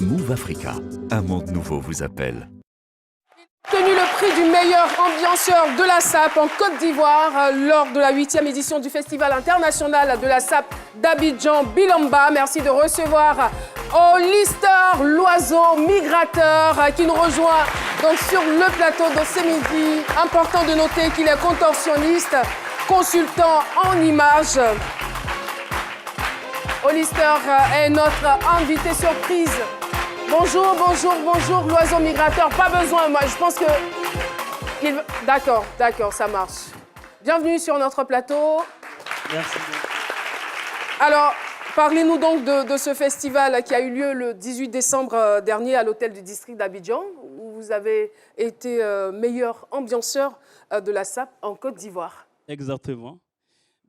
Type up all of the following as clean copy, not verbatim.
Move Africa, un monde nouveau vous appelle. Tenu le prix du meilleur ambianceur de la SAP en Côte d'Ivoire lors de la 8e édition du Festival international de la SAP d'Abidjan Bilamba. Merci de recevoir Hollister, l'oiseau migrateur qui nous rejoint donc sur le plateau de ce midi. Important de noter qu'il est contorsionniste, consultant en images. Hollister est notre invité surprise. Bonjour, bonjour, bonjour, l'oiseau migrateur. Pas besoin, moi, je pense que... D'accord, ça marche. Bienvenue sur notre plateau. Merci. Alors, parlez-nous donc de ce festival qui a eu lieu le 18 décembre dernier à l'hôtel du district d'Abidjan, où vous avez été meilleur ambianceur de la SAP en Côte d'Ivoire. Exactement.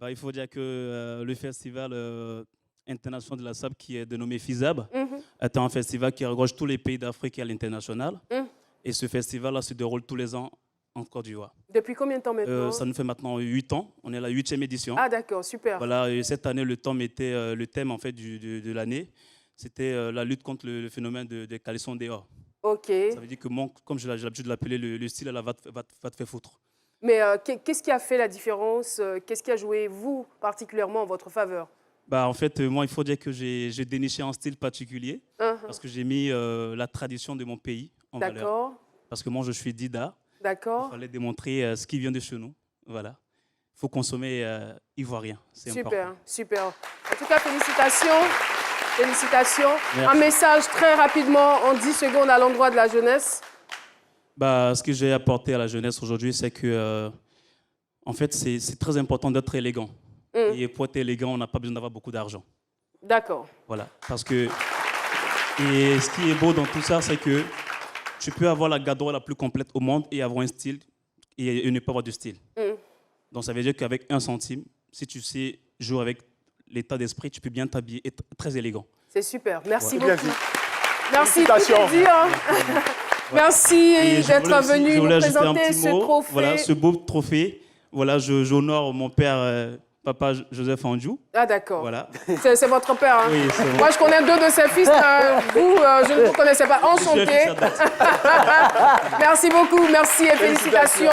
Il faut dire que le festival international de la SAP, qui est dénommé FISAB, est un festival qui regorge tous les pays d'Afrique à l'international. Et ce festival-là se déroule tous les ans en Côte d'Ivoire. Depuis combien de temps maintenant? Ça nous fait maintenant 8 ans. On est à la 8e édition. Ah d'accord, super. Voilà, et cette année, le thème en fait, de l'année, c'était la lutte contre le phénomène de caleçon dehors. Ok. Ça veut dire que, comme j'ai l'habitude de l'appeler, le style là, va te faire foutre. Mais qu'est-ce qui a fait la différence? Qu'est-ce qui a joué, vous, particulièrement, en votre faveur? En fait, moi, il faut dire que j'ai déniché un style particulier parce que j'ai mis la tradition de mon pays en valeur. D'accord. Parce que moi, je suis Dida. D'accord. Il fallait démontrer ce qui vient de chez nous. Voilà. Il faut consommer ivoirien. C'est important. Super, super. En tout cas, félicitations. Félicitations. Merci. Un message très rapidement, en 10 secondes, à l'endroit de la jeunesse. Ce que j'ai apporté à la jeunesse aujourd'hui, c'est que, en fait, c'est très important d'être élégant. Et pour être élégant, on n'a pas besoin d'avoir beaucoup d'argent. D'accord. Voilà. Parce que, et ce qui est beau dans tout ça, c'est que tu peux avoir la garde-robe la plus complète au monde et avoir un style et ne pas avoir de style. Donc ça veut dire qu'avec 1 centime, si tu sais jouer avec l'état d'esprit, tu peux bien t'habiller et être très élégant. C'est super. Merci Ouais. beaucoup. Merci, tout est dit, hein. Merci d'être venu nous présenter ce trophée. Voilà, ce beau trophée. Voilà, j'honore mon père, papa Joseph Andjou. Ah d'accord. Voilà. C'est votre père. Hein. Oui, c'est vrai. Moi, je connais 2 de ses fils. Vous, je ne vous connaissais pas. Enchanté. Merci beaucoup. Merci et félicitations.